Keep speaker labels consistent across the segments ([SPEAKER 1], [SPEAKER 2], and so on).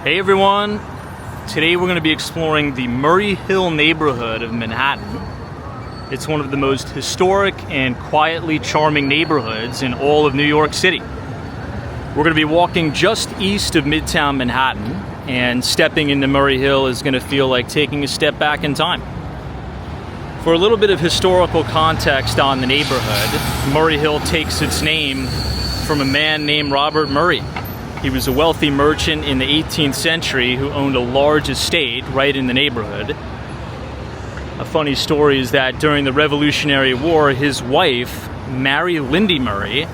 [SPEAKER 1] Hey everyone! Today we're going to be exploring the Murray Hill neighborhood of Manhattan. It's one of the most historic and quietly charming neighborhoods in all of New York City. We're going to be walking just east of Midtown Manhattan, and stepping into Murray Hill is going to feel like taking a step back in time. For a little bit of historical context on the neighborhood, Murray Hill takes its name from a man named Robert Murray. He was a wealthy merchant in the 18th century who owned a large estate right in the neighborhood. A funny story is that during the Revolutionary War, his wife, Mary Lindy Murray,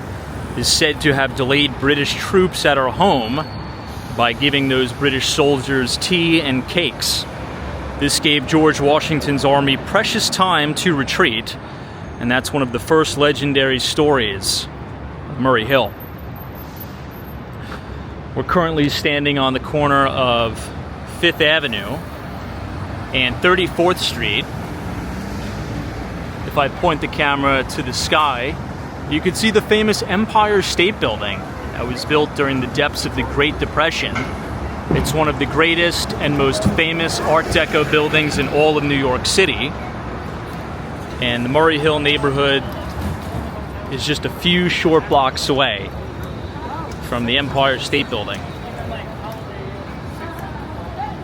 [SPEAKER 1] is said to have delayed British troops at her home by giving those British soldiers tea and cakes. This gave George Washington's army precious time to retreat, and that's one of the first legendary stories of Murray Hill. We're currently standing on the corner of 5th Avenue and 34th Street. If I point the camera to the sky, you can see the famous Empire State Building that was built during the depths of the Great Depression. It's one of the greatest and most famous Art Deco buildings in all of New York City. And the Murray Hill neighborhood is just a few short blocks away from the Empire State Building.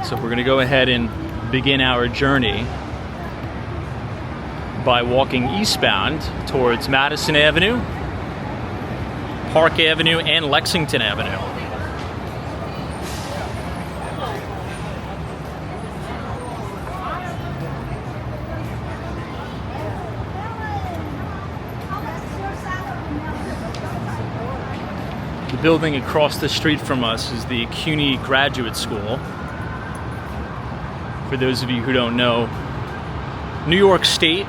[SPEAKER 1] So we're going to go ahead and begin our journey by walking eastbound towards Madison Avenue, Park Avenue, and Lexington Avenue. The building across the street from us is the CUNY Graduate School. For those of you who don't know, New York State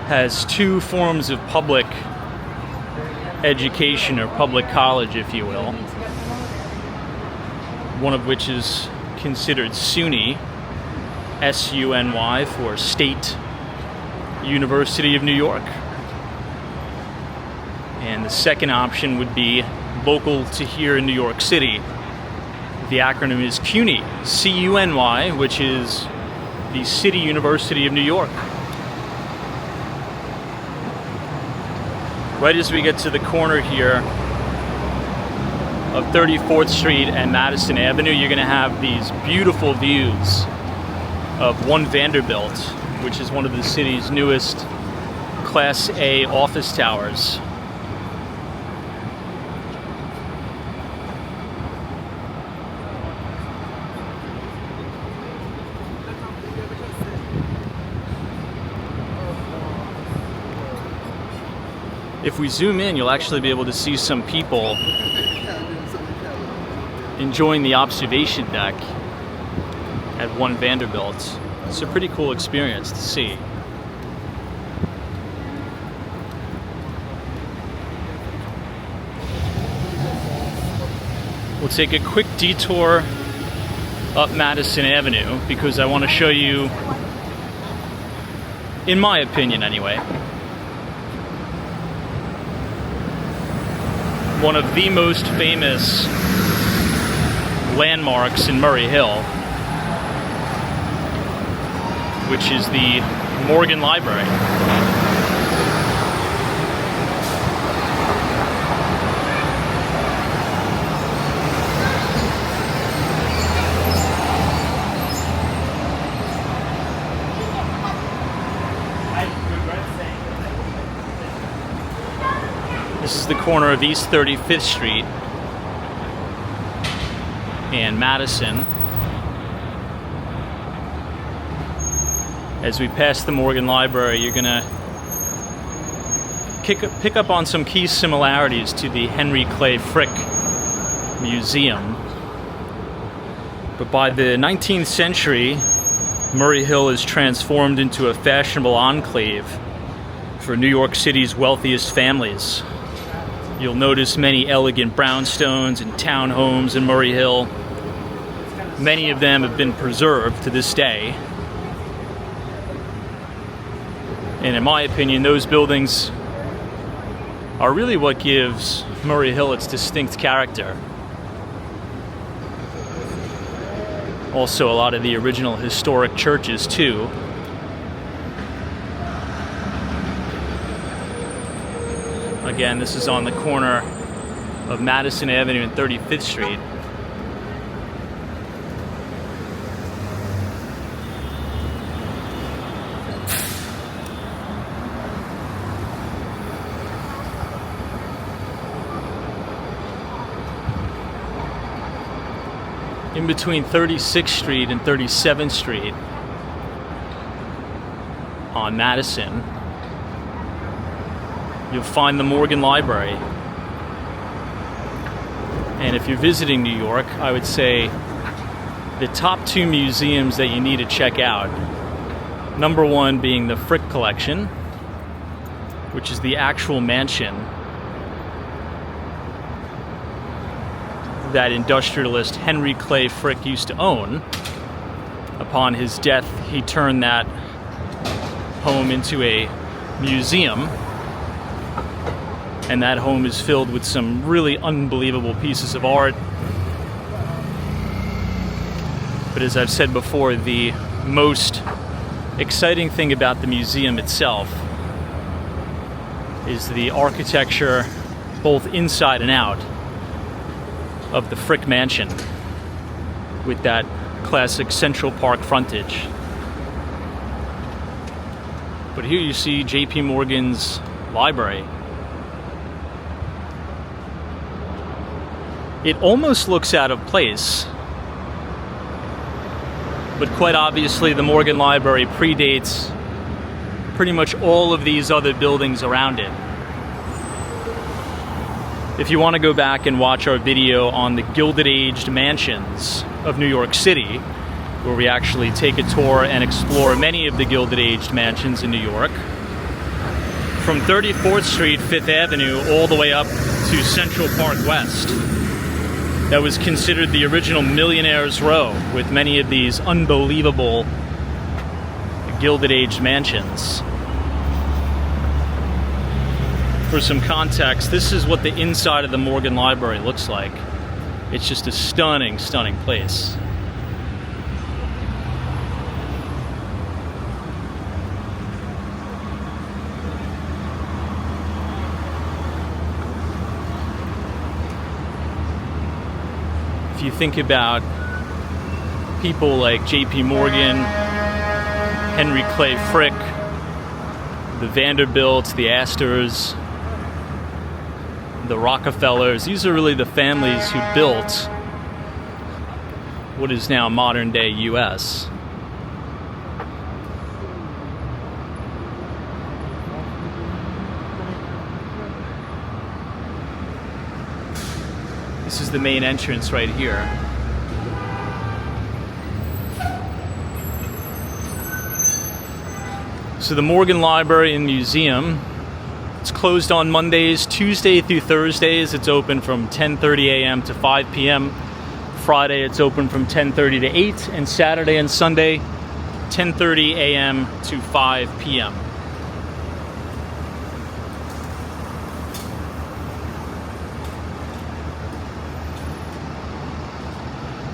[SPEAKER 1] has two forms of public education, or public college, if you will. One of which is considered SUNY, S-U-N-Y, for State University of New York. And the second option would be local to here in New York City. The acronym is CUNY, C-U-N-Y, which is the City University of New York. Right as we get to the corner here of 34th Street and Madison Avenue, you're going to have these beautiful views of One Vanderbilt, which is one of the city's newest Class A office towers. If we zoom in, you'll actually be able to see some people enjoying the observation deck at One Vanderbilt. It's a pretty cool experience to see. We'll take a quick detour up Madison Avenue because I want to show you, in my opinion anyway, one of the most famous landmarks in Murray Hill, which is the Morgan Library. This is the corner of East 35th Street and Madison. As we pass the Morgan Library, you're going to pick up on some key similarities to the Henry Clay Frick Museum. But by the 19th century, Murray Hill is transformed into a fashionable enclave for New York City's wealthiest families. You'll notice many elegant brownstones and townhomes in Murray Hill. Many of them have been preserved to this day. And in my opinion, those buildings are really what gives Murray Hill its distinct character. Also a lot of the original historic churches too. Again, this is on the corner of Madison Avenue and 35th Street. In between 36th Street and 37th Street on Madison, you'll find the Morgan Library. And if you're visiting New York, I would say the top two museums that you need to check out. Number one being the Frick Collection, which is the actual mansion that industrialist Henry Clay Frick used to own. Upon his death, he turned that home into a museum, and that home is filled with some really unbelievable pieces of art. But as I've said before, the most exciting thing about the museum itself is the architecture, both inside and out, of the Frick Mansion, with that classic Central Park frontage. But here you see J.P. Morgan's library. It almost looks out of place, but quite obviously the Morgan Library predates pretty much all of these other buildings around it. If you want to go back and watch our video on the Gilded Aged mansions of New York City, where we actually take a tour and explore many of the Gilded Aged mansions in New York, from 34th Street, 5th Avenue, all the way up to Central Park West, that was considered the original Millionaire's Row, with many of these unbelievable Gilded Aged mansions. For some context, this is what the inside of the Morgan Library looks like. It's just a stunning, stunning place. If you think about people like J.P. Morgan, Henry Clay Frick, the Vanderbilts, the Astors, the Rockefellers, these are really the families who built what is now modern day US. This is the main entrance right here. So the Morgan Library and Museum, it's closed on Mondays, Tuesday through Thursdays. It's open from 10:30 a.m. to 5 p.m. Friday, it's open from 10:30 to 8, and Saturday and Sunday, 10:30 a.m. to 5 p.m.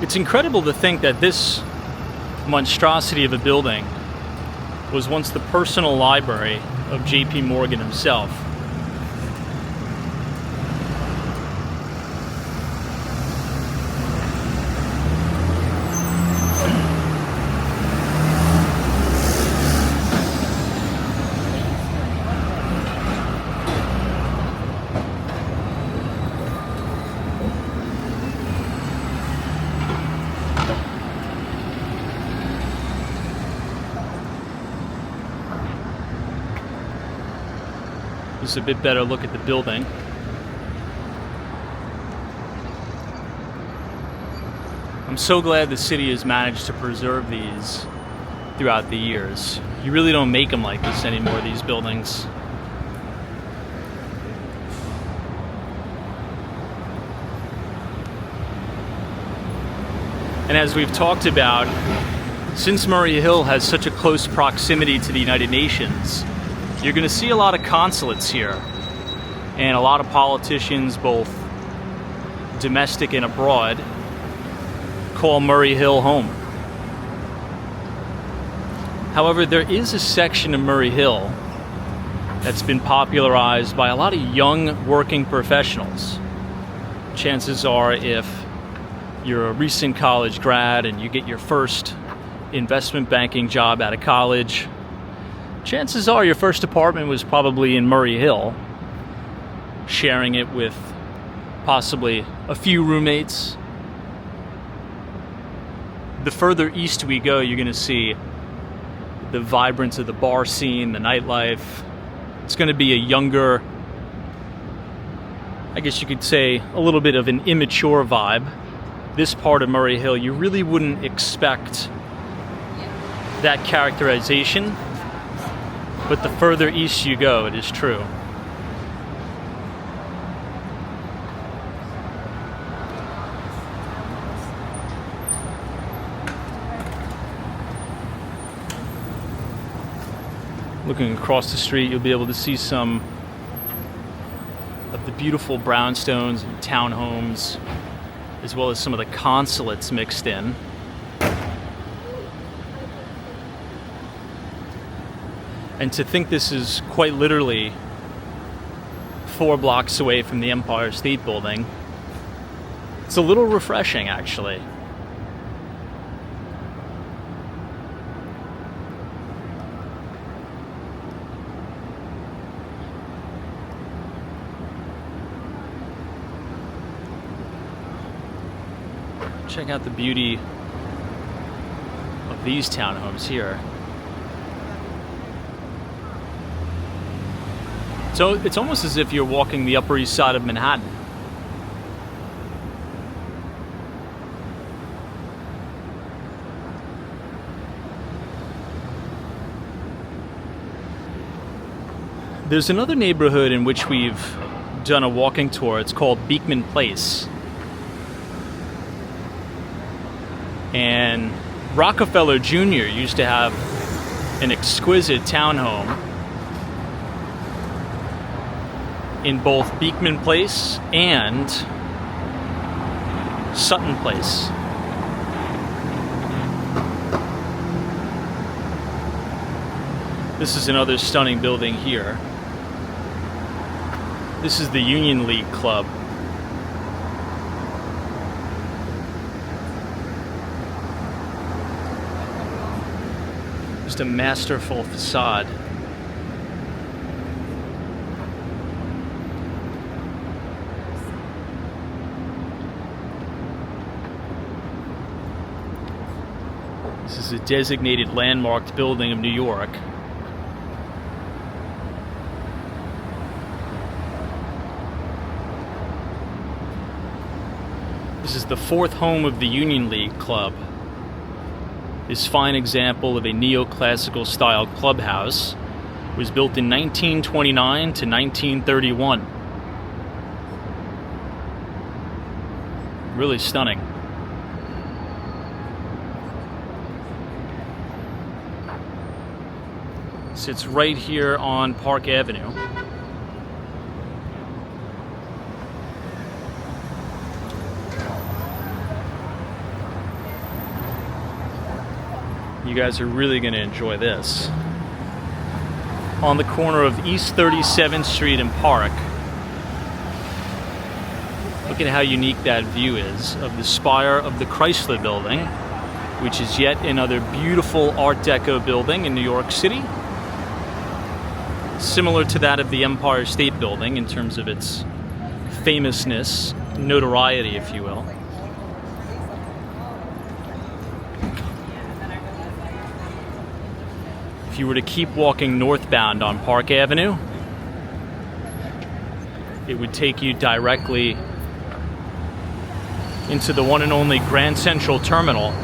[SPEAKER 1] It's incredible to think that this monstrosity of a building was once the personal library of J.P. Morgan himself. This is a bit better look at the building. I'm so glad the city has managed to preserve these throughout the years. You really don't make them like this anymore, these buildings. And as we've talked about, since Murray Hill has such a close proximity to the United Nations, you're going to see a lot of consulates here, and a lot of politicians, both domestic and abroad, call Murray Hill home. However, there is a section of Murray Hill that's been popularized by a lot of young working professionals. Chances are, if you're a recent college grad and you get your first investment banking job out of college, chances are your first apartment was probably in Murray Hill, sharing it with possibly a few roommates. The further east we go, you're going to see the vibrance of the bar scene, the nightlife. It's going to be a younger, I guess you could say, a little bit of an immature vibe. This part of Murray Hill, you really wouldn't expect that characterization, but the further east you go, it is true. Looking across the street, you'll be able to see some of the beautiful brownstones and townhomes, as well as some of the consulates mixed in. And to think this is quite literally 4 blocks away from the Empire State Building, it's a little refreshing, actually. Check out the beauty of these townhomes here. So it's almost as if you're walking the Upper East Side of Manhattan. There's another neighborhood in which we've done a walking tour. It's called Beekman Place. And Rockefeller Jr. used to have an exquisite townhome in both Beekman Place and Sutton Place. This is another stunning building here. This is the Union League Club. Just a masterful facade. This is a designated landmarked building of New York. This is the 4th home of the Union League Club. This fine example of a neoclassical style clubhouse was built in 1929 to 1931. Really stunning. Sits right here on Park Avenue. You guys are really going to enjoy this. On the corner of East 37th Street and Park. Look at how unique that view is of the spire of the Chrysler Building, which is yet another beautiful Art Deco building in New York City. Similar to that of the Empire State Building in terms of its famousness, notoriety, if you will. If you were to keep walking northbound on Park Avenue, it would take you directly into the one and only Grand Central Terminal.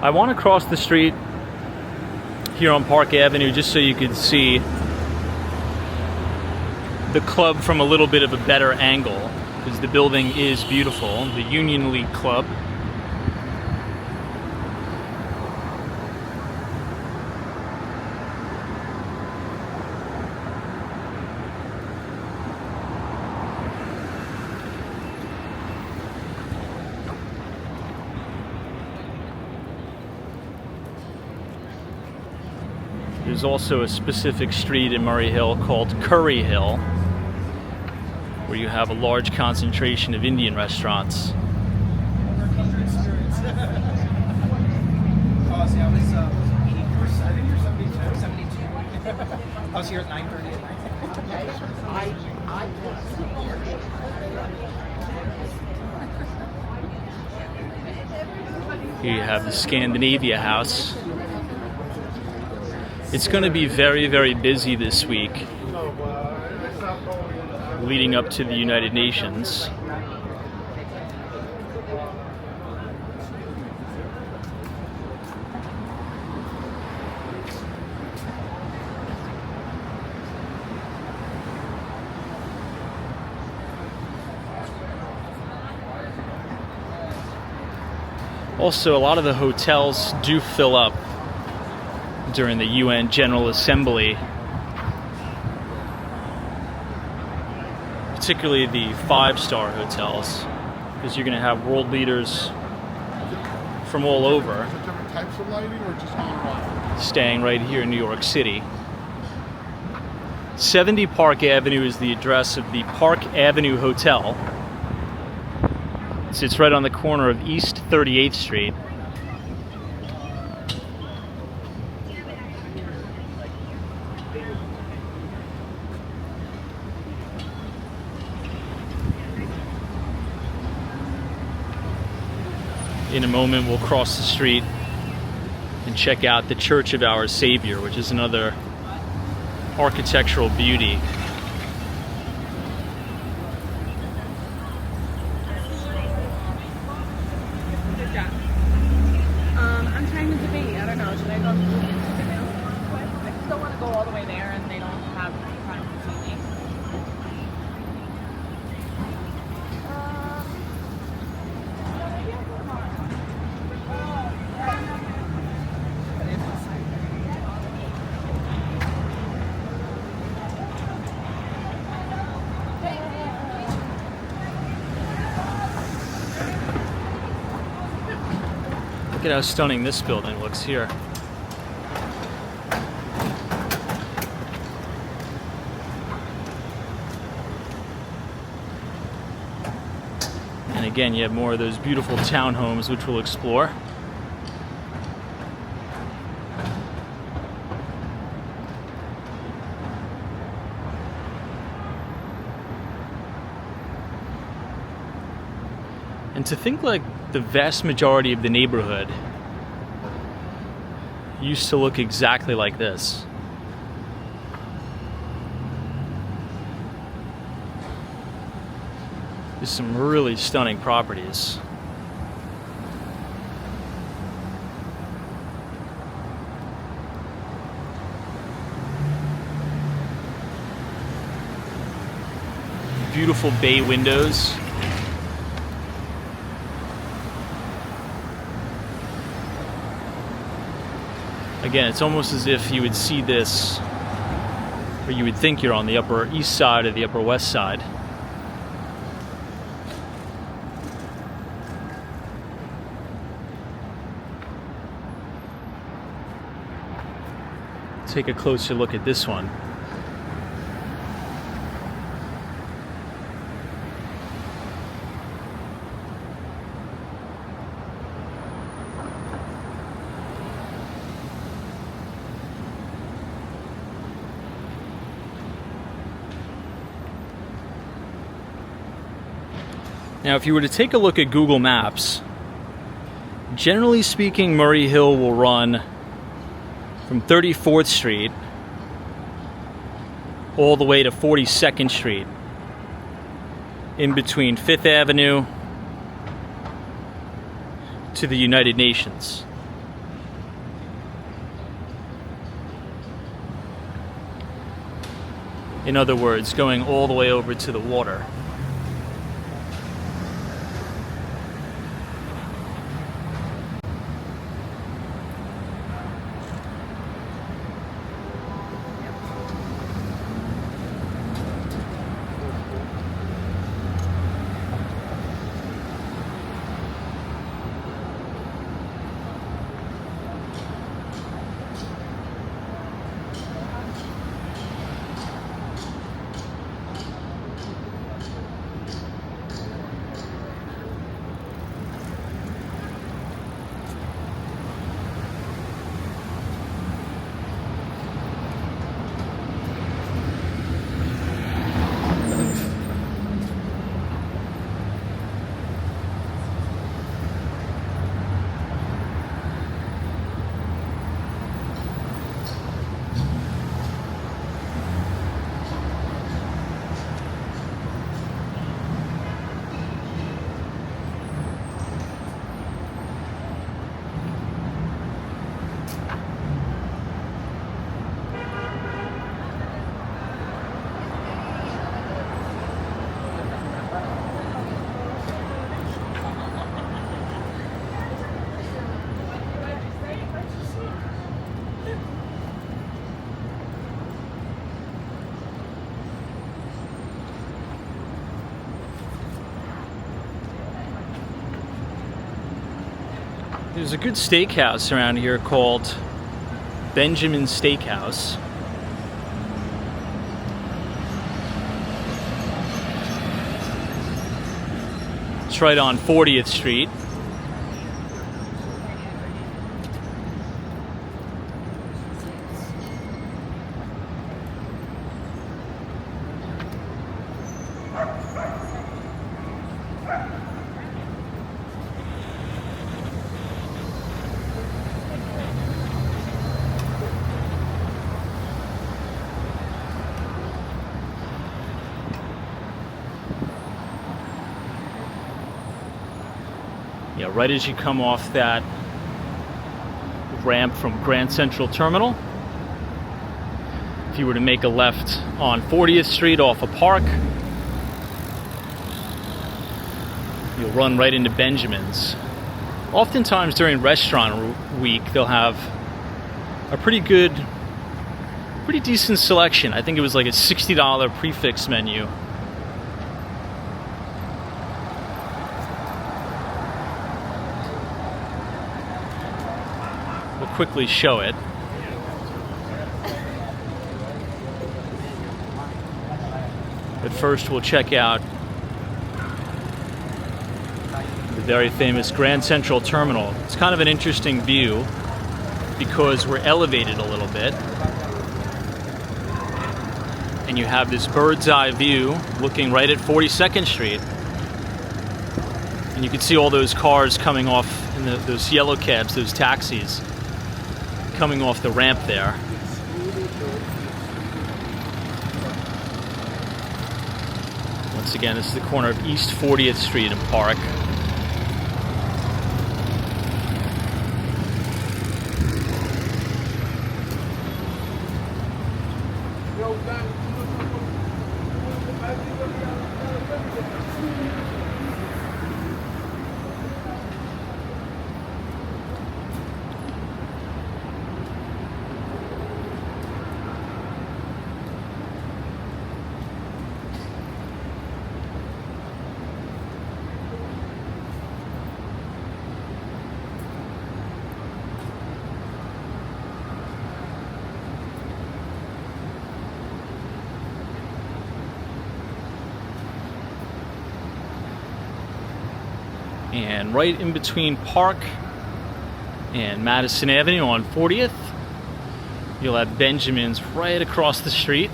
[SPEAKER 1] I want to cross the street here on Park Avenue just so you can see the club from a little bit of a better angle, because the building is beautiful. The Union League Club. There's also a specific street in Murray Hill called Curry Hill, where you have a large concentration of Indian restaurants.
[SPEAKER 2] I was here at 9:30 at night.
[SPEAKER 1] Here you have the Scandinavia House. It's going to be very, very busy this week, leading up to the United Nations. Also, a lot of the hotels do fill up during the UN General Assembly, particularly the five-star hotels, because you're going to have world leaders from all over
[SPEAKER 3] Different types of lighting or just all around?
[SPEAKER 1] staying right here in New York City. 70 Park Avenue is the address of the Park Avenue Hotel. It sits right on the corner of East 38th Street. In a moment, we'll cross the street and check out the Church of Our Savior, which is another architectural beauty.
[SPEAKER 4] I'm trying to debate. I don't know. Should I go to the Instagram quick? I still want to go all the way there, and they don't have time to see me.
[SPEAKER 1] Look at how stunning this building looks here. And again, you have more of those beautiful townhomes, which we'll explore. And to think like the vast majority of the neighborhood used to look exactly like this. There's some really stunning properties. Beautiful bay windows. Again, it's almost as if you would see this, or you would think you're on the Upper East Side or the Upper West Side. Take a closer look at this one. Now, if you were to take a look at Google Maps, generally speaking, Murray Hill will run from 34th Street all the way to 42nd Street, in between 5th Avenue to the United Nations. In other words, going all the way over to the water. There's a good steakhouse around here called Benjamin's Steakhouse. It's right on 40th Street. Yeah, right as you come off that ramp from Grand Central Terminal, if you were to make a left on 40th Street off a park, you'll run right into Benjamin's. Oftentimes during restaurant week, they'll have a pretty decent selection. I think it was like a $60 prefix menu. We'll quickly show it. But first we'll check out the very famous Grand Central Terminal. It's kind of an interesting view because we're elevated a little bit. And you have this bird's eye view looking right at 42nd Street. And you can see all those cars coming off, and those yellow cabs, those taxis, coming off the ramp there. Once again, this is the corner of East 40th Street and Park. And right in between Park and Madison Avenue on 40th, you'll have Benjamin's right across the street.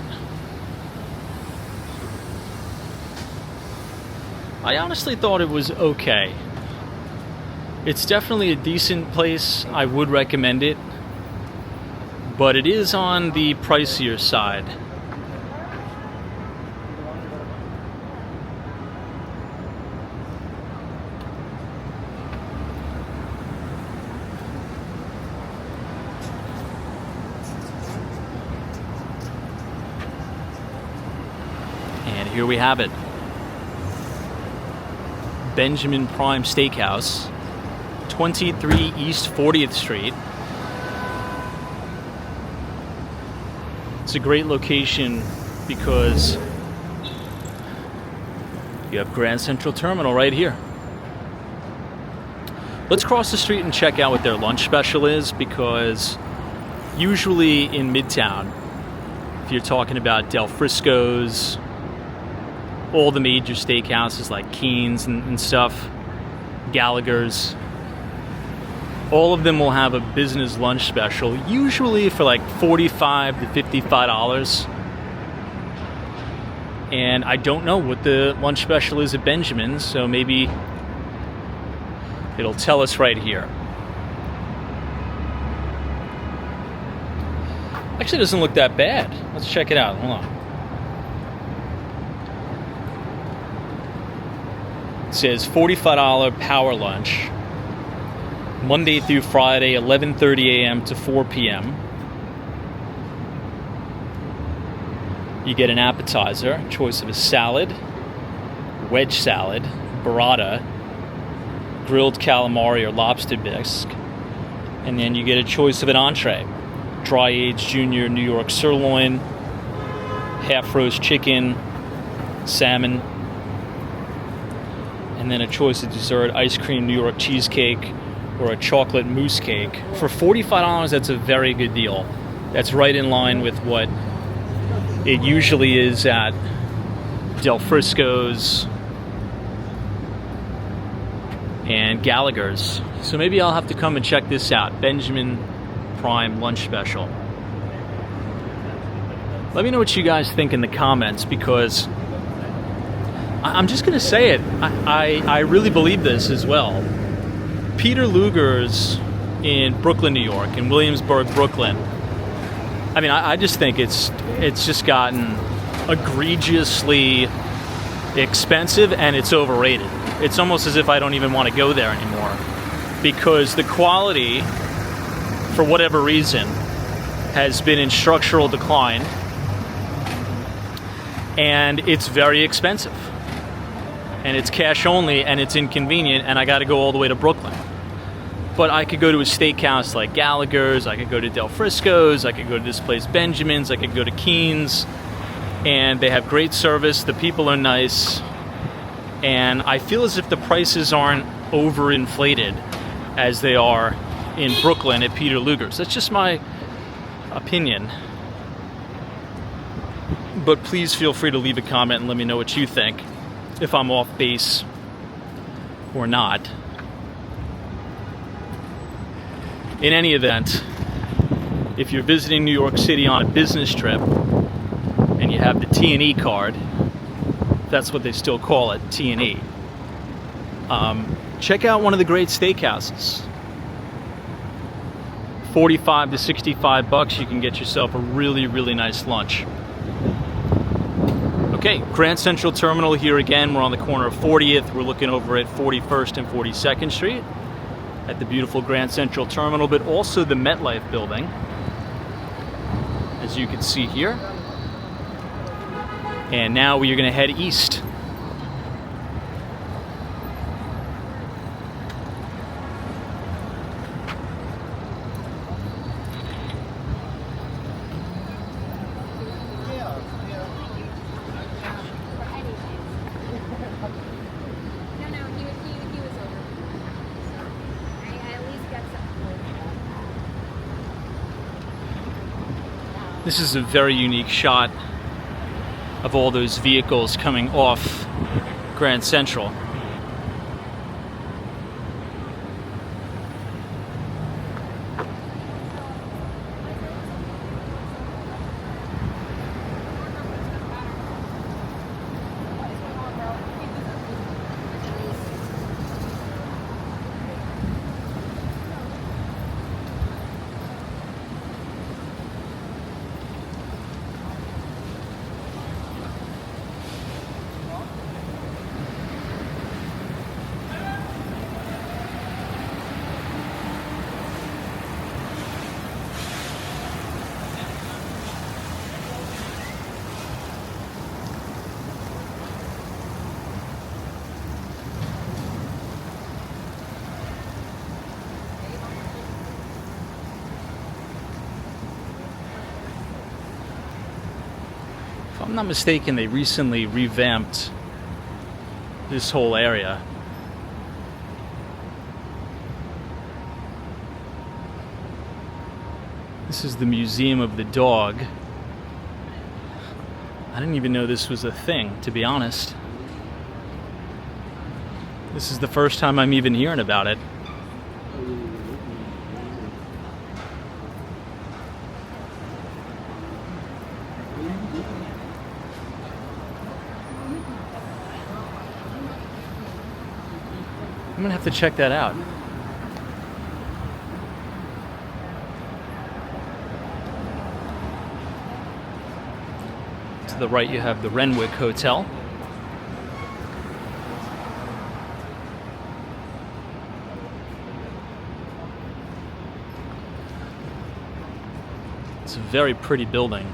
[SPEAKER 1] I honestly thought it was okay. It's definitely a decent place. I would recommend it, but it is on the pricier side. And here we have it. Benjamin Prime Steakhouse, 23 East 40th Street. It's a great location because you have Grand Central Terminal right here. Let's cross the street and check out what their lunch special is, because usually in Midtown, if you're talking about Del Frisco's, all the major steakhouses like Keen's and stuff, Gallagher's, all of them will have a business lunch special, usually for like $45 to $55. And I don't know what the lunch special is at Benjamin's, so maybe it'll tell us right here. Actually, it doesn't look that bad. Let's check it out. Hold on. It says $45 power lunch, Monday through Friday, 11:30 a.m. to 4 p.m. You get an appetizer, choice of a salad, wedge salad, burrata, grilled calamari or lobster bisque, and then you get a choice of an entree, dry-aged junior New York sirloin, half-roast chicken, salmon, and then a choice of dessert, ice cream New York cheesecake, or a chocolate mousse cake. For $45, that's a very good deal. That's right in line with what it usually is at Del Frisco's and Gallagher's. So maybe I'll have to come and check this out. Benjamin Prime lunch special. Let me know what you guys think in the comments, because I'm just going to say it. I really believe this as well. Peter Luger's in Brooklyn, New York, in Williamsburg, Brooklyn. I mean, I just think it's just gotten egregiously expensive, and it's overrated. It's almost as if I don't even want to go there anymore, because the quality, for whatever reason, has been in structural decline, and it's very expensive, and it's cash only, and it's inconvenient, and I got to go all the way to Brooklyn. But I could go to a steakhouse like Gallagher's, I could go to Del Frisco's, I could go to this place Benjamin's, I could go to Keen's, and they have great service, the people are nice, and I feel as if the prices aren't overinflated as they are in Brooklyn at Peter Luger's. That's just my opinion. But please feel free to leave a comment and let me know what you think, if I'm off base or not. In any event, if you're visiting New York City on a business trip and you have the T&E card, that's what they still call it, T&E, check out one of the great steakhouses. 45 to 65 bucks, you can get yourself a really, really nice lunch. Okay, Grand Central Terminal here again. We're on the corner of 40th. We're looking over at 41st and 42nd Street at the beautiful Grand Central Terminal, but also the MetLife building, as you can see here. And now we are going to head east. This is a very unique shot of all those vehicles coming off Grand Central. If I'm not mistaken, they recently revamped this whole area. This is the Museum of the Dog. I didn't even know this was a thing, to be honest. This is the first time I'm even hearing about it. I'm gonna have to check that out. To the right you have the Renwick Hotel. It's a very pretty building.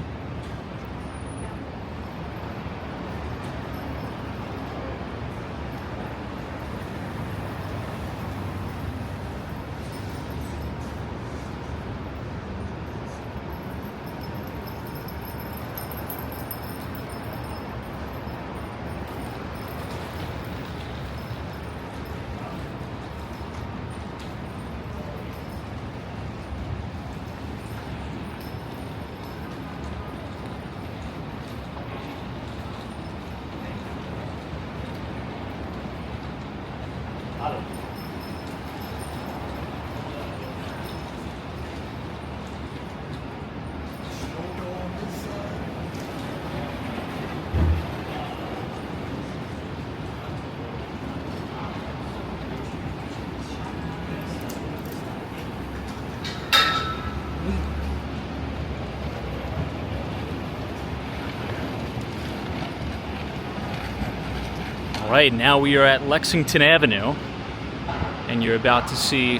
[SPEAKER 1] All right, now we are at Lexington Avenue, and you're about to see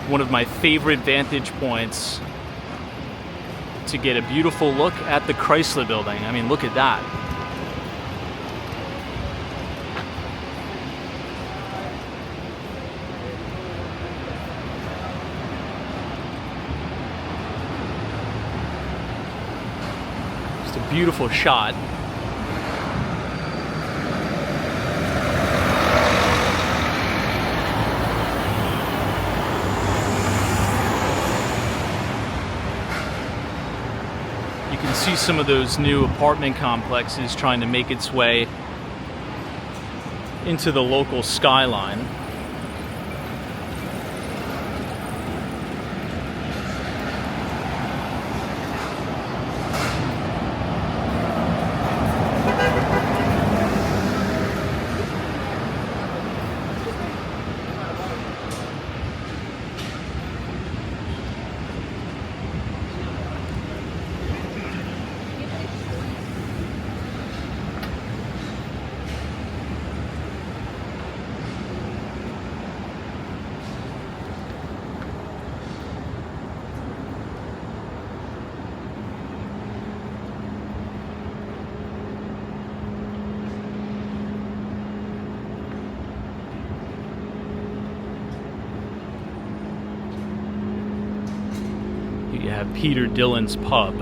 [SPEAKER 1] one of my favorite vantage points to get a beautiful look at the Chrysler Building. I mean, look at that. Just a beautiful shot. You can see some of those new apartment complexes trying to make its way into the local skyline. You have Peter Dillon's Pub.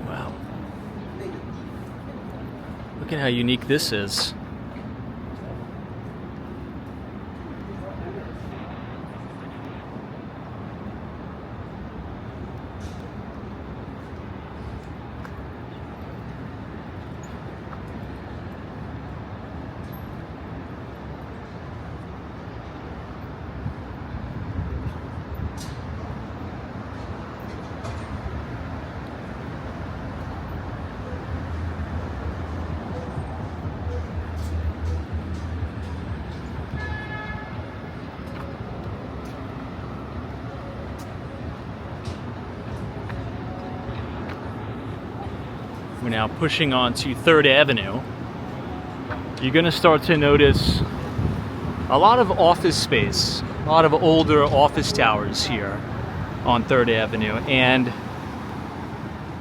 [SPEAKER 1] Wow. Look at how unique this is. We're now pushing on to 3rd Avenue. You're going to start to notice a lot of office space, a lot of older office towers here on 3rd Avenue. And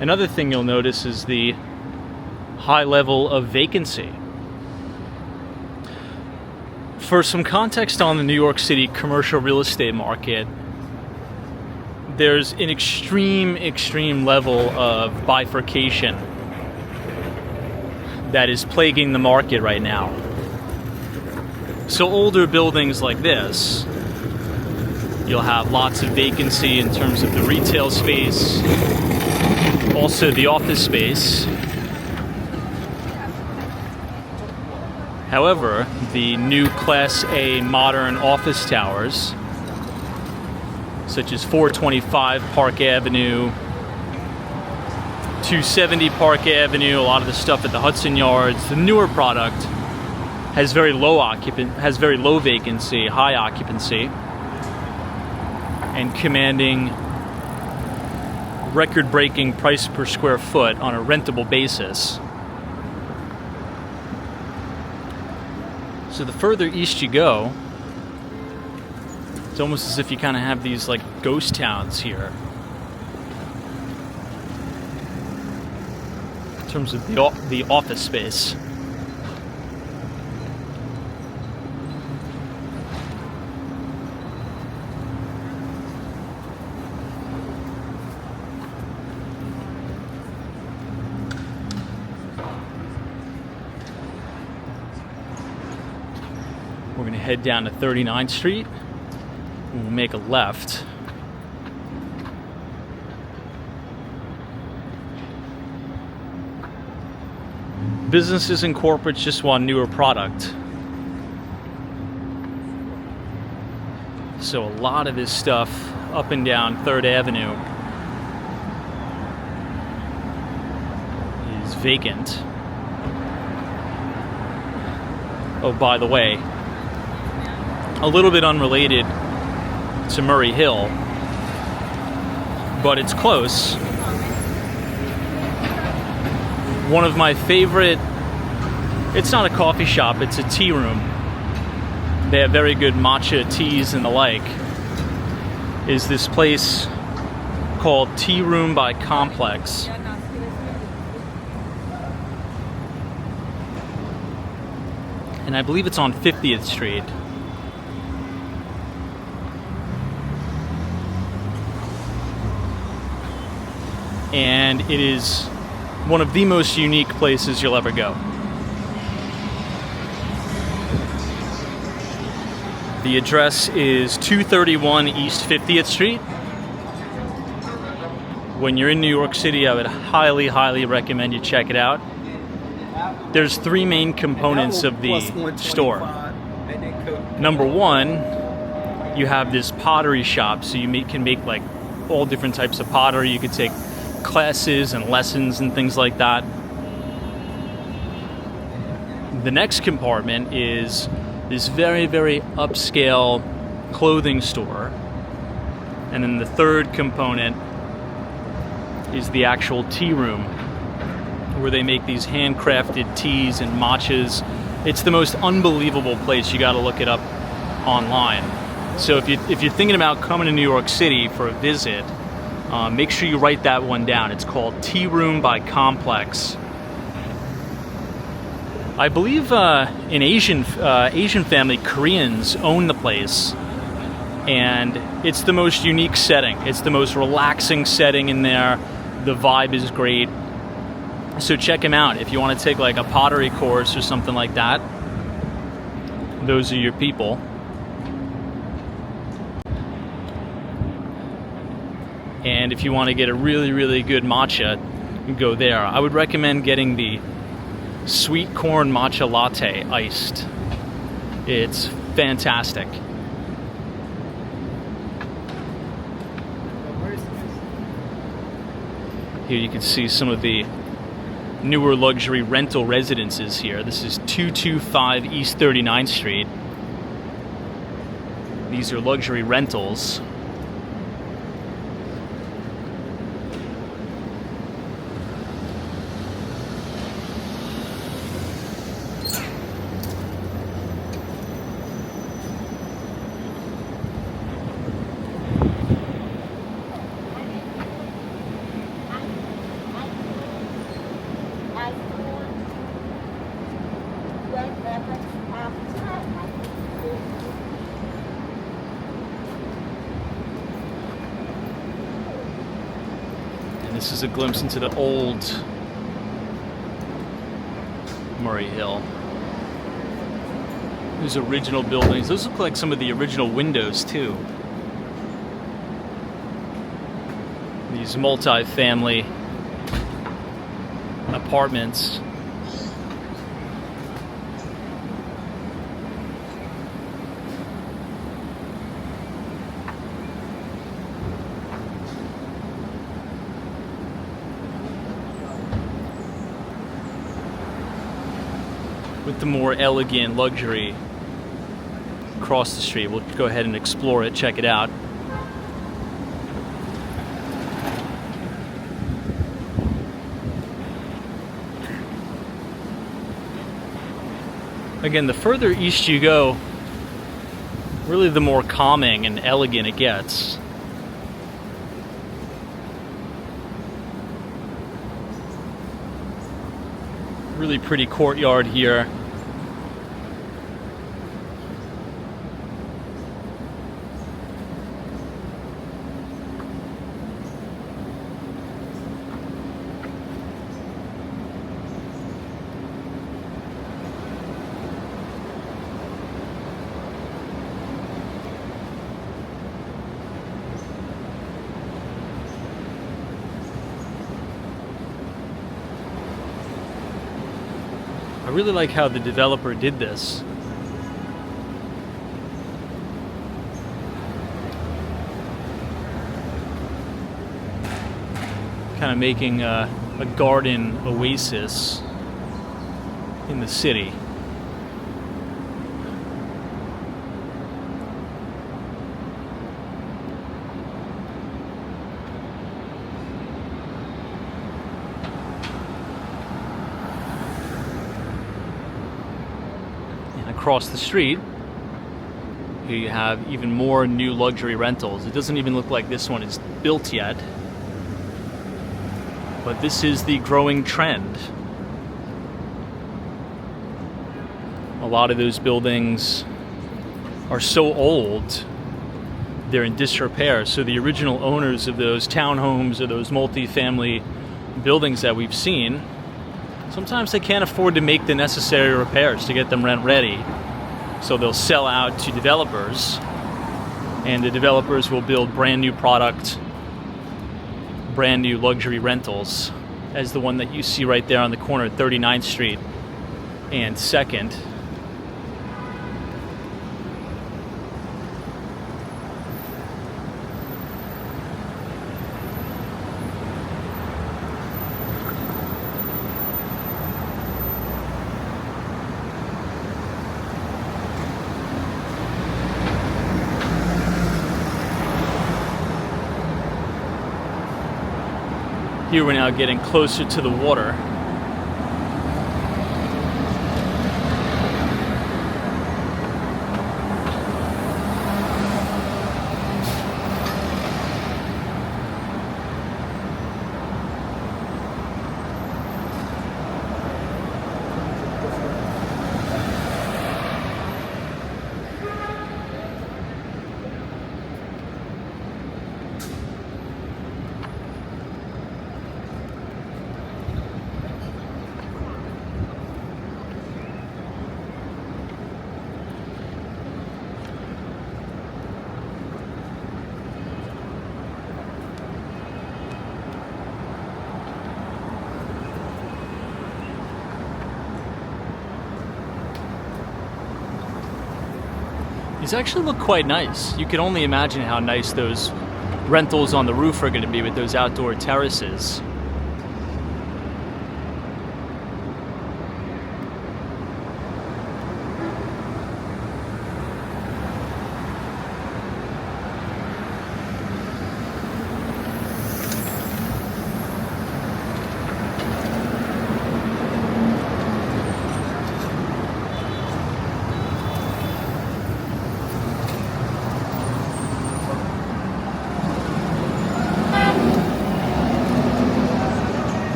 [SPEAKER 1] another thing you'll notice is the high level of vacancy. For some context on the New York City commercial real estate market, there's an extreme level of bifurcation that is plaguing the market right now. So older buildings like this, you'll have lots of vacancy in terms of the retail space, also the office space. However, the new Class A modern office towers, such as 425 Park Avenue, 270 Park Avenue, a lot of the stuff at the Hudson Yards, the newer product has very low vacancy, high occupancy, and commanding record-breaking price per square foot on a rentable basis. So the further east you go, it's almost as if you kind of have these like ghost towns here in terms of the office space. head down to 39th Street. And we'll make a left. Businesses and corporates just want newer product. So a lot of this stuff up and down 3rd Avenue is vacant. Oh, by the way, a little bit unrelated to Murray Hill, but it's close. One of my favorite, it's not a coffee shop, it's a tea room. They have very good matcha teas and the like. Is this place called Tea Room by Complex. And I believe it's on 50th Street. And it is one of the most unique places you'll ever go. The address is 231 East 50th Street. When you're in New York City, I would highly, highly recommend you check it out. There's 3 main components of the store. Number 1, you have this pottery shop, so you can make like all different types of pottery. You could take classes and lessons and things like that. The next compartment is this very, very upscale clothing store. And then the 3rd component is the actual tea room, where they make these handcrafted teas and matchas. It's the most unbelievable place. You got to look it up online. So if you're thinking about coming to New York City for a visit, make sure you write that one down. It's called Tea Room by Complex. I believe an Asian family, Koreans, own the place, and it's the most unique setting. It's the most relaxing setting in there. The vibe is great. So check them out if you want to take like a pottery course or something like that. Those are your people. And if you want to get a really, really good matcha, you can go there. I would recommend getting the sweet corn matcha latte iced. It's fantastic. Here you can see some of the newer luxury rental residences here. This is 225 East 39th Street. These are luxury rentals. This is a glimpse into the old Murray Hill. These original buildings. Those look like some of the original windows too. These multi-family apartments. With the more elegant luxury across the street. We'll go ahead and explore it, check it out. Again, the further east you go, really the more calming and elegant it gets. Really pretty courtyard here. really like how the developer did this. Kind of making a garden oasis in the city. And across the street, here you have even more new luxury rentals. It doesn't even look like this one is built yet. But this is the growing trend. A lot of those buildings are so old, they're in disrepair. So the original owners of those townhomes or those multi-family buildings that we've seen, sometimes they can't afford to make the necessary repairs to get them rent ready. So they'll sell out to developers, and the developers will build brand new product, brand new luxury rentals, as the one that you see right there on the corner of 39th Street and 2nd. Here we're now getting closer to the water. These actually look quite nice. You can only imagine how nice those rentals on the roof are going to be with those outdoor terraces.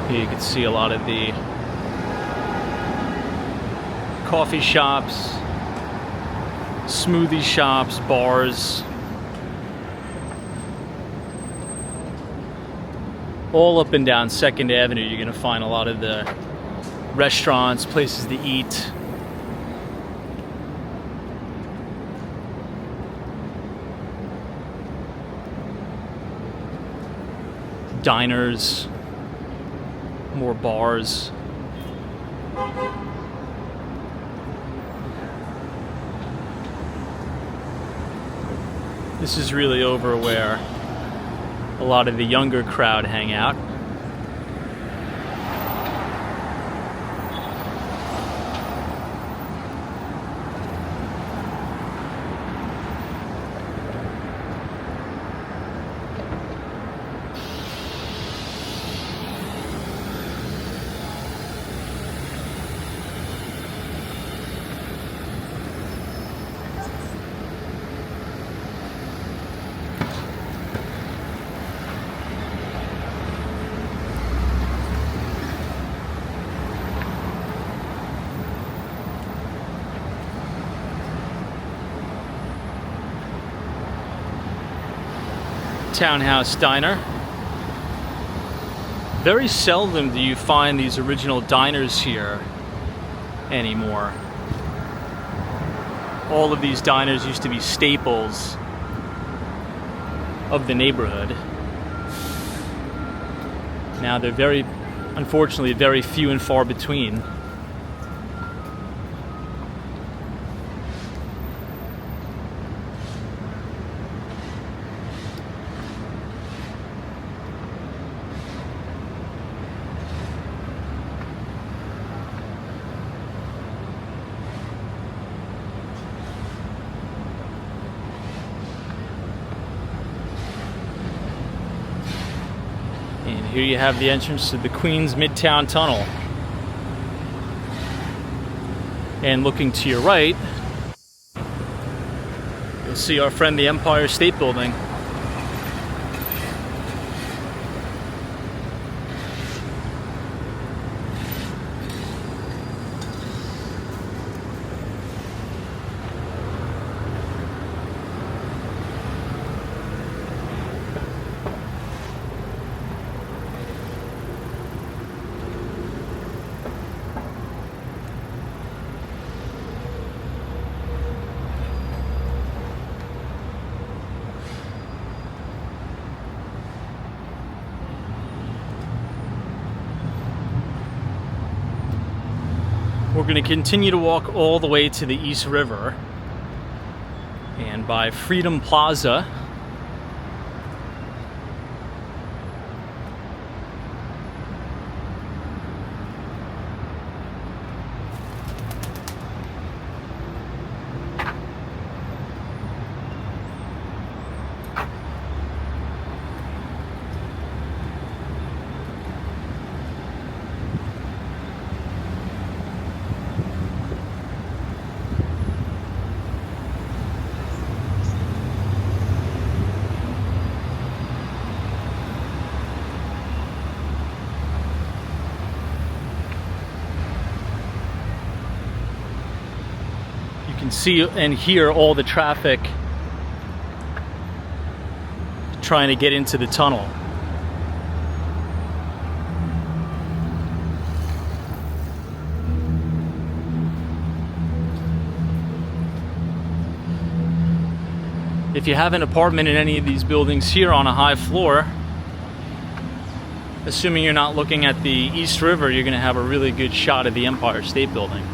[SPEAKER 1] Here you can see a lot of the coffee shops, smoothie shops, bars. All up and down 2nd Avenue, you're going to find a lot of the restaurants, places to eat. Diners. More bars. This is really over where a lot of the younger crowd hang out. Townhouse Diner. Very seldom do you find these original diners here anymore. all of these diners used to be staples of the neighborhood. Now they're unfortunately, very few and far between. And here you have the entrance to the Queens Midtown Tunnel. And looking to your right, you'll see our friend the Empire State Building. We're going to continue to walk all the way to the East River, and by Freedom Plaza, you can see and hear all the traffic trying to get into the tunnel. If you have an apartment in any of these buildings here on a high floor, assuming you're not looking at the East River, you're going to have a really good shot of the Empire State Building.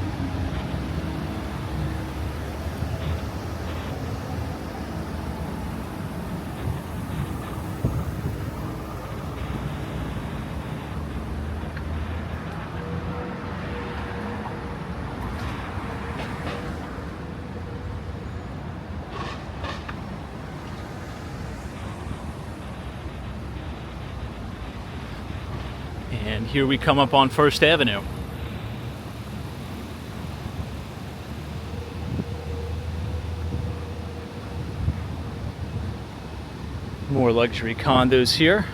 [SPEAKER 1] And here we come up on First Avenue. More luxury condos here.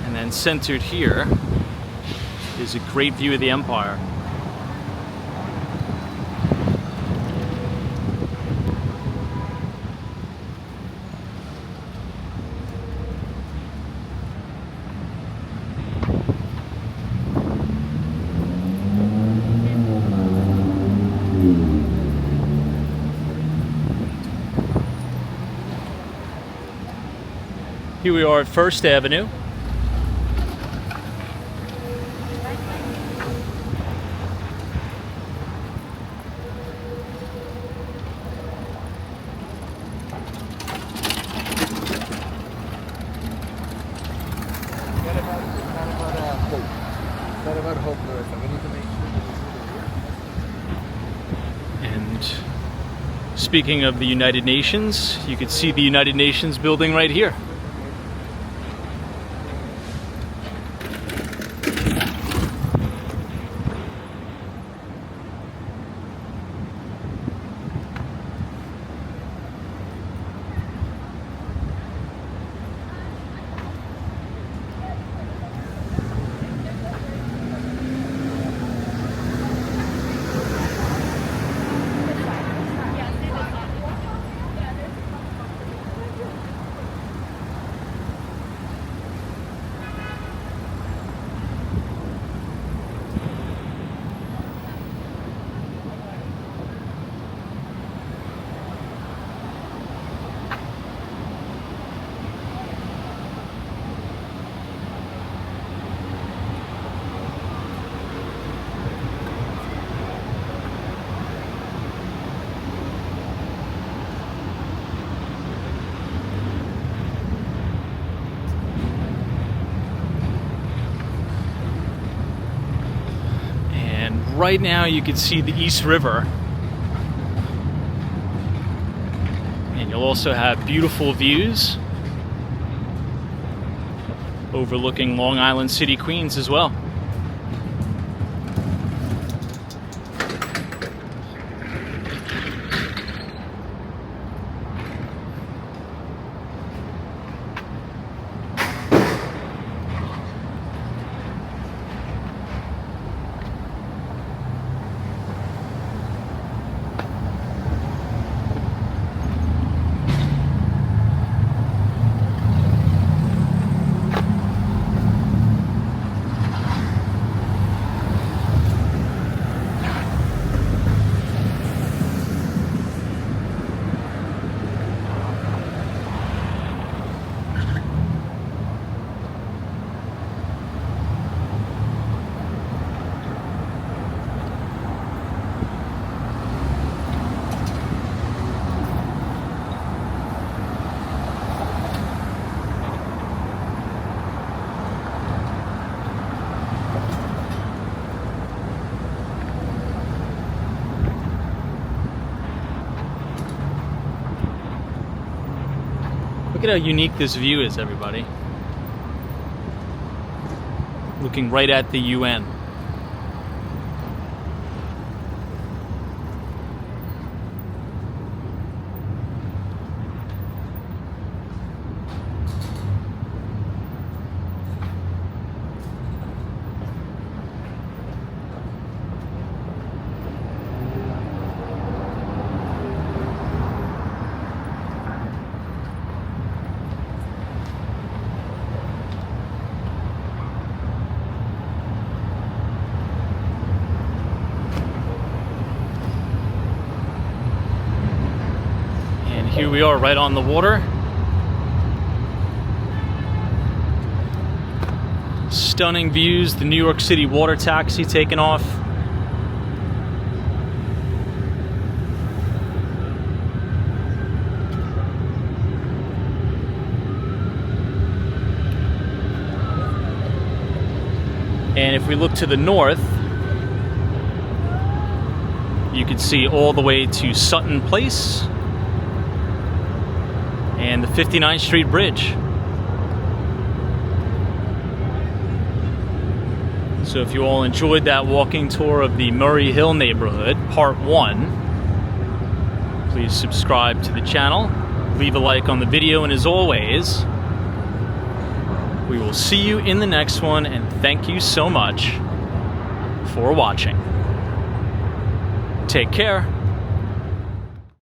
[SPEAKER 1] And then centered here is a great view of the Empire. Here we are at First Avenue. And speaking of the United Nations, you can see the United Nations building right here. right now you can see the East River. And you'll also have beautiful views overlooking Long Island City, Queens as well. Look at how unique this view is, everybody. Looking right at the UN. Here we are right on the water. Stunning views, the New York City water taxi taking off. And if we look to the north, you can see all the way to Sutton Place and the 59th Street Bridge. So if you all enjoyed that walking tour of the Murray Hill neighborhood, part 1, please subscribe to the channel, leave a like on the video, and as always, we will see you in the next one, and thank you so much for watching. Take care.